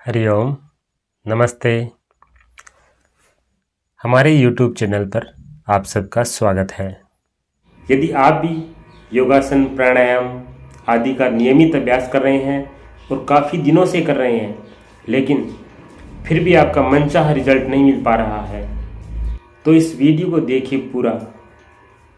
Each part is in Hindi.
हरिओम, नमस्ते। हमारे YouTube चैनल पर आप सबका स्वागत है। यदि आप भी योगासन, प्राणायाम आदि का नियमित अभ्यास कर रहे हैं और काफ़ी दिनों से कर रहे हैं, लेकिन फिर भी आपका मनचाहा रिजल्ट नहीं मिल पा रहा है, तो इस वीडियो को देखिए पूरा।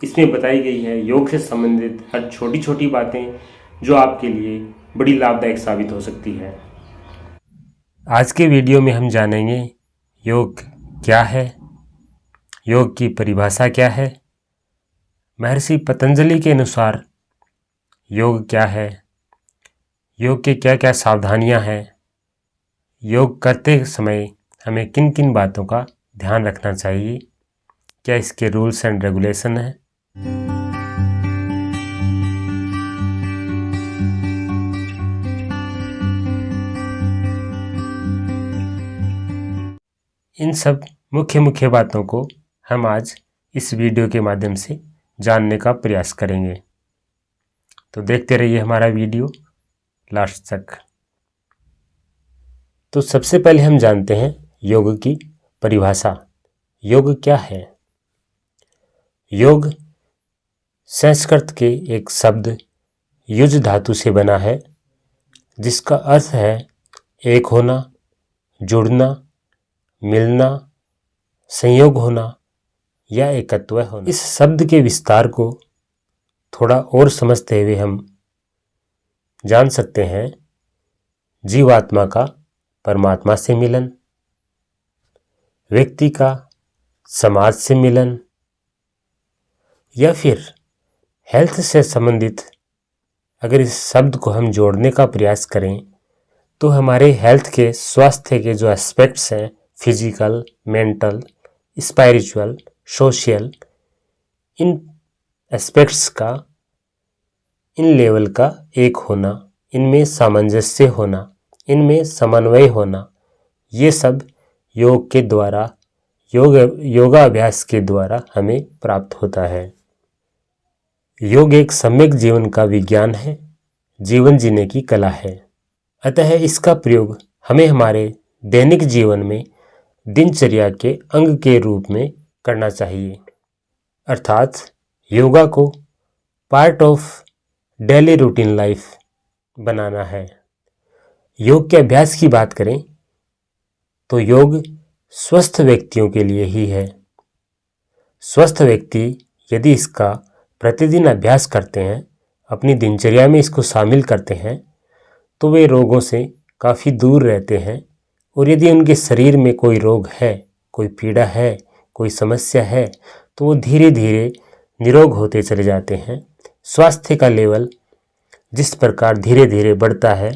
इसमें बताई गई है योग से संबंधित हर छोटी छोटी बातें जो आपके लिए बड़ी लाभदायक साबित हो सकती है। आज के वीडियो में हम जानेंगे योग क्या है, योग की परिभाषा क्या है, महर्षि पतंजलि के अनुसार योग क्या है, योग के क्या क्या सावधानियां हैं, योग करते समय हमें किन किन बातों का ध्यान रखना चाहिए, क्या इसके रूल्स एंड रेगुलेशन हैं। इन सब मुख्य बातों को हम आज इस वीडियो के माध्यम से जानने का प्रयास करेंगे। तो देखते रहिए हमारा वीडियो लास्ट तक। तो सबसे पहले हम जानते हैं योग की परिभाषा। योग क्या है? योग संस्कृत के एक शब्द युज धातु से बना है, जिसका अर्थ है एक होना, जुड़ना, मिलना, संयोग होना या एकत्व होना। इस शब्द के विस्तार को थोड़ा और समझते हुए हम जान सकते हैं जीवात्मा का परमात्मा से मिलन, व्यक्ति का समाज से मिलन, या फिर हेल्थ से संबंधित अगर इस शब्द को हम जोड़ने का प्रयास करें तो हमारे हेल्थ के स्वास्थ्य के जो एस्पेक्ट्स हैं, फिजिकल, मेंटल, स्पिरिचुअल, सोशल, इन एस्पेक्ट्स का, इन लेवल का एक होना, इनमें सामंजस्य होना, इनमें समन्वय होना, ये सब योग के द्वारा, योगाभ्यास के द्वारा हमें प्राप्त होता है। योग एक सम्यक जीवन का विज्ञान है, जीवन जीने की कला है। अतः इसका प्रयोग हमें हमारे दैनिक जीवन में दिनचर्या के अंग के रूप में करना चाहिए, अर्थात योगा को part of daily routine life बनाना है। योग के अभ्यास की बात करें तो योग स्वस्थ व्यक्तियों के लिए ही है। स्वस्थ व्यक्ति यदि इसका प्रतिदिन अभ्यास करते हैं, अपनी दिनचर्या में इसको शामिल करते हैं, तो वे रोगों से काफ़ी दूर रहते हैं। और यदि उनके शरीर में कोई रोग है, कोई पीड़ा है, कोई समस्या है, तो वो धीरे धीरे निरोग होते चले जाते हैं। स्वास्थ्य का लेवल जिस प्रकार धीरे धीरे बढ़ता है,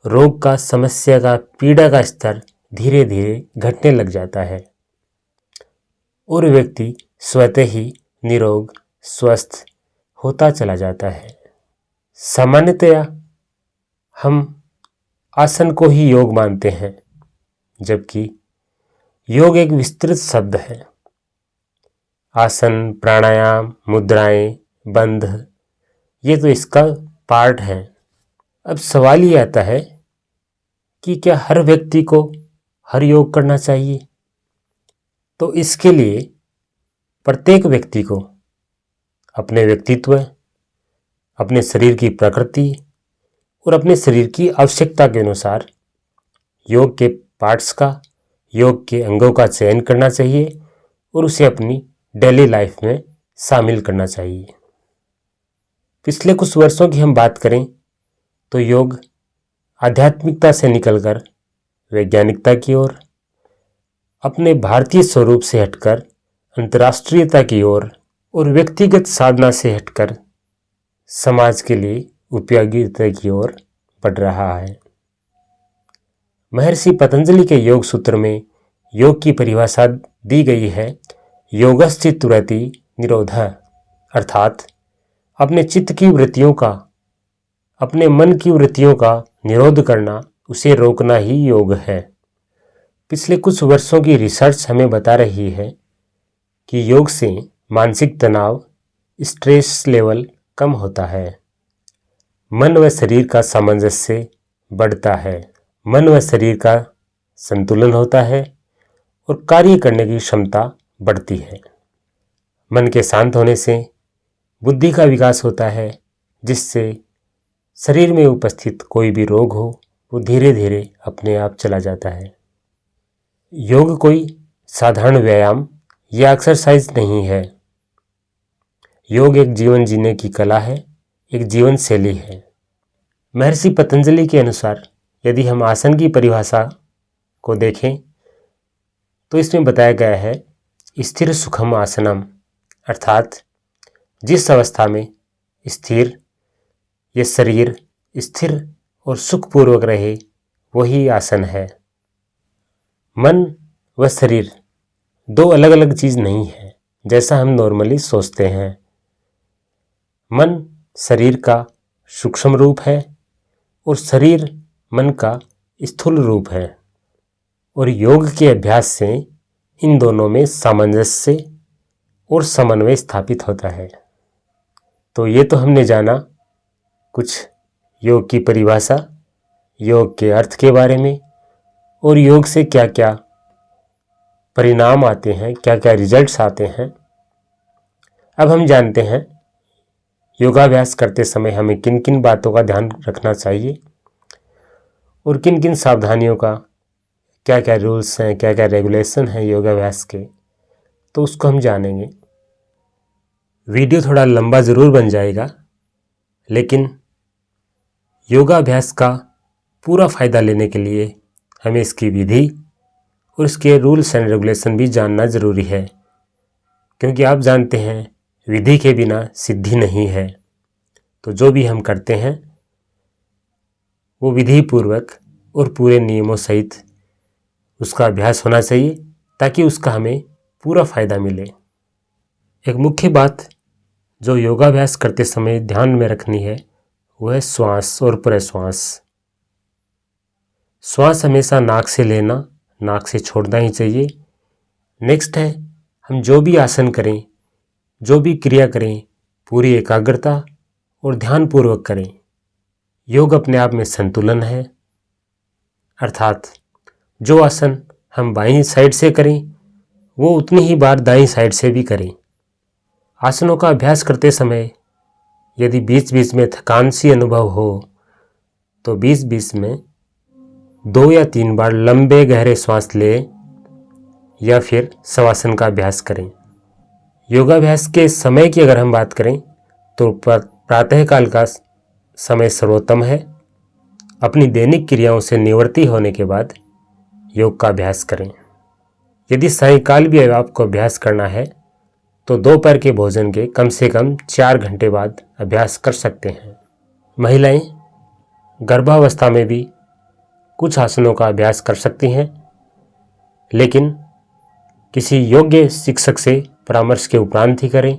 रोग का, समस्या का, पीड़ा का स्तर धीरे धीरे घटने लग जाता है और व्यक्ति स्वतः ही निरोग, स्वस्थ होता चला जाता है। सामान्यतया हम आसन को ही योग मानते हैं, जबकि योग एक विस्तृत शब्द है। आसन, प्राणायाम, मुद्राएं, बंध, ये तो इसका पार्ट है। अब सवाल ये आता है कि क्या हर व्यक्ति को हर योग करना चाहिए? तो इसके लिए प्रत्येक व्यक्ति को अपने व्यक्तित्व, अपने शरीर की प्रकृति और अपने शरीर की आवश्यकता के अनुसार योग के पार्ट्स का, योग के अंगों का चयन करना चाहिए और उसे अपनी डेली लाइफ में शामिल करना चाहिए। पिछले कुछ वर्षों की हम बात करें तो योग आध्यात्मिकता से निकलकर वैज्ञानिकता की ओर, अपने भारतीय स्वरूप से हटकर अंतर्राष्ट्रीयता की ओर और व्यक्तिगत साधना से हटकर समाज के लिए उपयोगिता की ओर बढ़ रहा है। महर्षि पतंजलि के योग सूत्र में योग की परिभाषा दी गई है, योगश्चित्तवृत्ति निरोधः, अर्थात अपने चित्त की वृत्तियों का, अपने मन की वृत्तियों का निरोध करना, उसे रोकना ही योग है। पिछले कुछ वर्षों की रिसर्च हमें बता रही है कि योग से मानसिक तनाव, स्ट्रेस लेवल कम होता है, मन व शरीर का सामंजस्य बढ़ता है, मन व शरीर का संतुलन होता है और कार्य करने की क्षमता बढ़ती है। मन के शांत होने से बुद्धि का विकास होता है, जिससे शरीर में उपस्थित कोई भी रोग हो वो धीरे धीरे अपने आप चला जाता है। योग कोई साधारण व्यायाम या एक्सरसाइज नहीं है। योग एक जीवन जीने की कला है, एक जीवन शैली है। महर्षि पतंजलि के अनुसार यदि हम आसन की परिभाषा को देखें तो इसमें बताया गया है स्थिर सुखम आसनम, अर्थात जिस अवस्था में स्थिर ये शरीर स्थिर और सुखपूर्वक रहे वही आसन है। मन व शरीर दो अलग अलग चीज नहीं है जैसा हम नॉर्मली सोचते हैं। मन शरीर का सूक्ष्म रूप है और शरीर मन का स्थूल रूप है, और योग के अभ्यास से इन दोनों में सामंजस्य और समन्वय स्थापित होता है। तो ये तो हमने जाना कुछ योग की परिभाषा, योग के अर्थ के बारे में, और योग से क्या क्या परिणाम आते हैं, क्या क्या रिजल्ट्स आते हैं। अब हम जानते हैं योगाभ्यास करते समय हमें किन किन बातों का ध्यान रखना चाहिए और किन किन सावधानियों का, क्या क्या रूल्स हैं, क्या क्या रेगुलेशन हैं योगाभ्यास के, तो उसको हम जानेंगे। वीडियो थोड़ा लंबा ज़रूर बन जाएगा, लेकिन योगाभ्यास का पूरा फ़ायदा लेने के लिए हमें इसकी विधि और इसके रूल्स एंड रेगुलेशन भी जानना ज़रूरी है, क्योंकि आप जानते हैं विधि के बिना सिद्धि नहीं है। तो जो भी हम करते हैं वो विधि पूर्वक और पूरे नियमों सहित उसका अभ्यास होना चाहिए, ताकि उसका हमें पूरा फ़ायदा मिले। एक मुख्य बात जो योगाभ्यास करते समय ध्यान में रखनी है वो है श्वास और प्रश्वास। श्वास हमेशा नाक से लेना, नाक से छोड़ना ही चाहिए। नेक्स्ट है, हम जो भी आसन करें, जो भी क्रिया करें, पूरी एकाग्रता और ध्यानपूर्वक करें। योग अपने आप में संतुलन है, अर्थात जो आसन हम बाईं साइड से करें वो उतनी ही बार दाईं साइड से भी करें। आसनों का अभ्यास करते समय यदि बीच बीच में थकान सी अनुभव हो तो बीच बीच में 2 या 3 बार लंबे गहरे श्वास लें या फिर शवासन का अभ्यास करें। योगाभ्यास के समय की अगर हम बात करें तो प्रातःकाल का समय सर्वोत्तम है। अपनी दैनिक क्रियाओं से निवृत्ति होने के बाद योग का अभ्यास करें। यदि सायंकाल भी आपको अभ्यास करना है तो दोपहर के भोजन के कम से कम 4 घंटे बाद अभ्यास कर सकते हैं। महिलाएं गर्भावस्था में भी कुछ आसनों का अभ्यास कर सकती हैं, लेकिन किसी योग्य शिक्षक से परामर्श के उपरांत ही करें,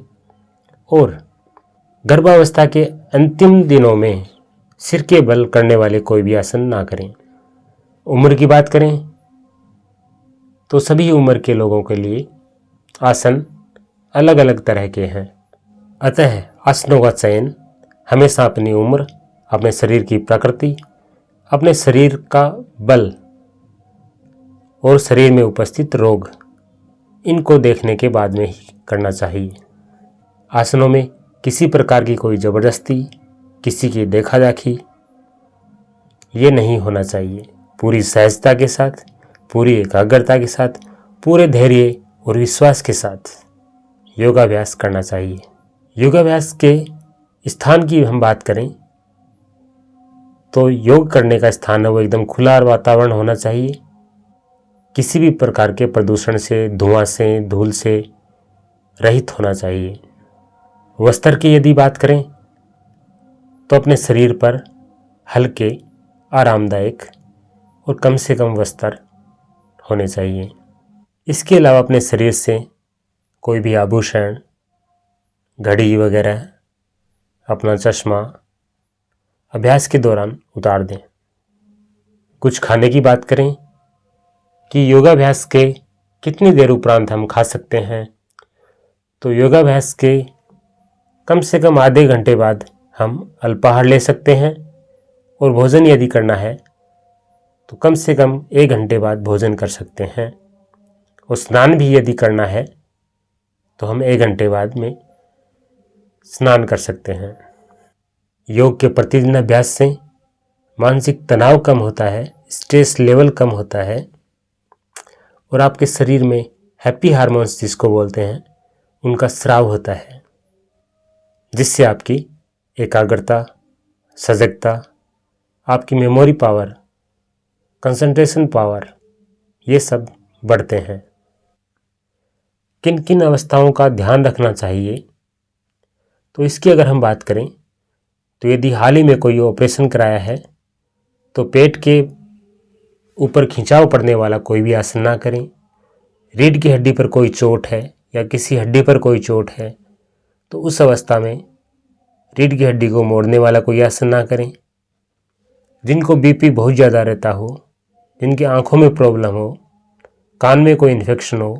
और गर्भावस्था के अंतिम दिनों में सिर के बल करने वाले कोई भी आसन ना करें। उम्र की बात करें तो सभी उम्र के लोगों के लिए आसन अलग अलग तरह के हैं। अतः आसनों का चयन हमेशा अपनी उम्र, अपने शरीर की प्रकृति, अपने शरीर का बल और शरीर में उपस्थित रोग, इनको देखने के बाद में ही करना चाहिए। आसनों में किसी प्रकार की कोई ज़बरदस्ती, किसी की देखा देखी ये नहीं होना चाहिए। पूरी सहजता के साथ, पूरी एकाग्रता के साथ, पूरे धैर्य और विश्वास के साथ योगाभ्यास करना चाहिए। योगाभ्यास के स्थान की हम बात करें तो योग करने का स्थान है वो एकदम खुला वातावरण होना चाहिए। किसी भी प्रकार के प्रदूषण से, धुआं से, धूल से रहित होना चाहिए। वस्त्र की यदि बात करें तो अपने शरीर पर हल्के, आरामदायक और कम से कम वस्त्र होने चाहिए। इसके अलावा अपने शरीर से कोई भी आभूषण, घड़ी वगैरह, अपना चश्मा अभ्यास के दौरान उतार दें। कुछ खाने की बात करें कि योगाभ्यास के कितनी देर उपरांत हम खा सकते हैं, तो योगाभ्यास के कम से कम आधे घंटे बाद हम अल्पाहार ले सकते हैं, और भोजन यदि करना है तो कम से कम 1 घंटे बाद भोजन कर सकते हैं। और स्नान भी यदि करना है तो हम 1 घंटे बाद में स्नान कर सकते हैं। योग के प्रतिदिन अभ्यास से मानसिक तनाव कम होता है, स्ट्रेस लेवल कम होता है और आपके शरीर में हैप्पी हार्मोन्स जिसको बोलते हैं उनका स्राव होता है, जिससे आपकी एकाग्रता, सजगता, आपकी मेमोरी पावर, कंसंट्रेशन पावर ये सब बढ़ते हैं। किन किन अवस्थाओं का ध्यान रखना चाहिए, तो इसकी अगर हम बात करें तो यदि हाल ही में कोई ऑपरेशन कराया है तो पेट के ऊपर खिंचाव पड़ने वाला कोई भी आसन ना करें। रीढ़ की हड्डी पर कोई चोट है या किसी हड्डी पर कोई चोट है तो उस अवस्था में रीढ़ की हड्डी को मोड़ने वाला कोई आसन ना करें। जिनको बीपी बहुत ज़्यादा रहता हो, जिनकी आंखों में प्रॉब्लम हो, कान में कोई इन्फेक्शन हो,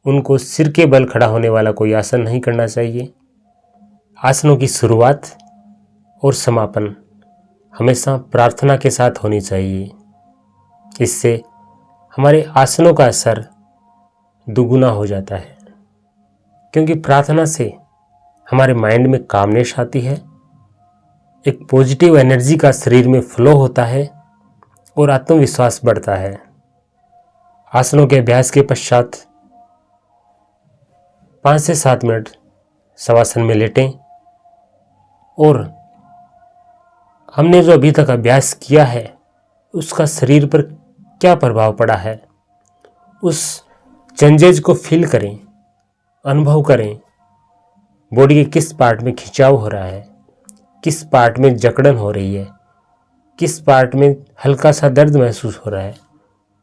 उनको सिर के बल खड़ा होने वाला कोई आसन नहीं करना चाहिए। आसनों की शुरुआत और समापन हमेशा प्रार्थना के साथ होनी चाहिए। इससे हमारे आसनों का असर दुगुना हो जाता है, क्योंकि प्रार्थना से हमारे माइंड में कामनेस आती है, एक पॉजिटिव एनर्जी का शरीर में फ्लो होता है और आत्मविश्वास बढ़ता है। आसनों के अभ्यास के पश्चात 5 से 7 मिनट शवासन में लेटें और हमने जो अभी तक अभ्यास किया है उसका शरीर पर क्या प्रभाव पड़ा है, उस चेंजेज को फील करें, अनुभव करें। बॉडी के किस पार्ट में खिंचाव हो रहा है, किस पार्ट में जकड़न हो रही है, किस पार्ट में हल्का सा दर्द महसूस हो रहा है।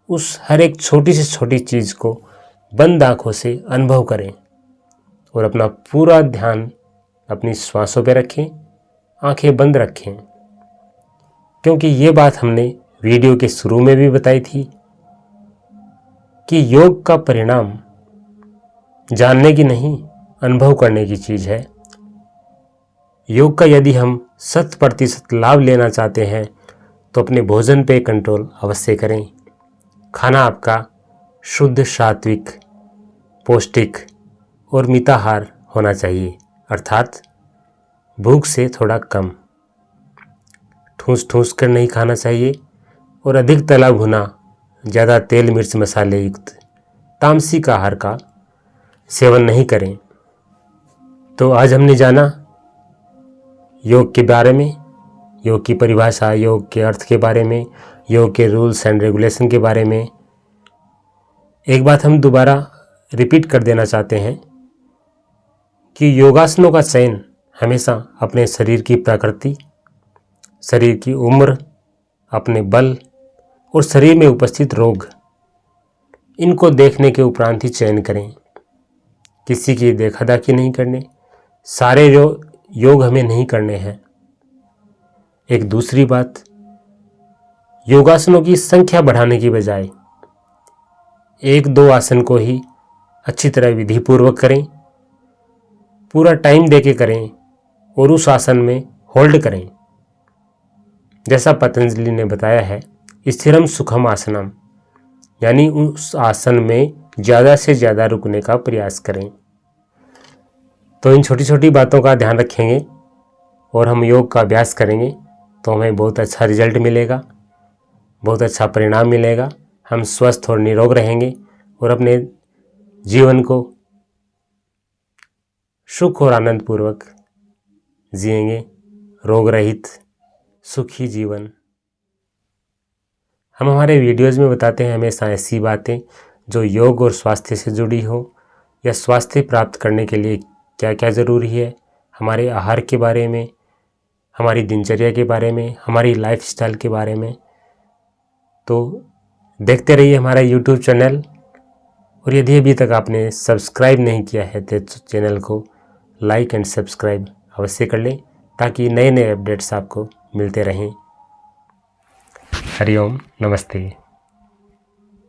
उस हर एक छोटी से छोटी चीज़ को बंद आँखों से अनुभव करें और अपना पूरा ध्यान अपनी श्वासों पे रखें, आंखें बंद रखें। क्योंकि ये बात हमने वीडियो के शुरू में भी बताई थी कि योग का परिणाम जानने की नहीं, अनुभव करने की चीज़ है। योग का यदि हम 100% लाभ लेना चाहते हैं तो अपने भोजन पे कंट्रोल अवश्य करें। खाना आपका शुद्ध, सात्विक, पौष्टिक और मिताहार होना चाहिए, अर्थात भूख से थोड़ा कम। ठूस ठूस कर नहीं खाना चाहिए और अधिक तला भुना, ज़्यादा तेल मिर्च मसाले युक्त तामसिक आहार का सेवन नहीं करें। तो आज हमने जाना योग के बारे में, योग की परिभाषा, योग के अर्थ के बारे में, योग के रूल्स एंड रेगुलेशन के बारे में। एक बात हम दोबारा रिपीट कर देना चाहते हैं कि योगासनों का चयन हमेशा अपने शरीर की प्रकृति, शरीर की उम्र, अपने बल और शरीर में उपस्थित रोग, इनको देखने के उपरांत ही चयन करें। किसी की देखा-दाखी नहीं करने, सारे योग हमें नहीं करने हैं। एक दूसरी बात, योगासनों की संख्या बढ़ाने की बजाय 1-2 आसन को ही अच्छी तरह विधिपूर्वक करें, पूरा टाइम देके करें और उस आसन में होल्ड करें। जैसा पतंजलि ने बताया है, स्थिरम सुखम आसनम, यानी उस आसन में ज़्यादा से ज़्यादा रुकने का प्रयास करें। तो इन छोटी छोटी बातों का ध्यान रखेंगे और हम योग का अभ्यास करेंगे तो हमें बहुत अच्छा रिजल्ट मिलेगा, बहुत अच्छा परिणाम मिलेगा। हम स्वस्थ और निरोग रहेंगे और अपने जीवन को सुख और आनंद पूर्वक जिएंगे, रोग रहित सुखी जीवन। हम हमारे वीडियोज़ में बताते हैं हमेशा ऐसी बातें जो योग और स्वास्थ्य से जुड़ी हो, या स्वास्थ्य प्राप्त करने के लिए क्या क्या ज़रूरी है, हमारे आहार के बारे में, हमारी दिनचर्या के बारे में, हमारी लाइफस्टाइल के बारे में। तो देखते रहिए हमारा यूट्यूब चैनल, और यदि अभी तक आपने सब्सक्राइब नहीं किया है तो चैनल को लाइक एंड सब्सक्राइब अवश्य कर लें ताकि नए नए अपडेट्स आपको मिलते रहें। हरिओम, नमस्ते।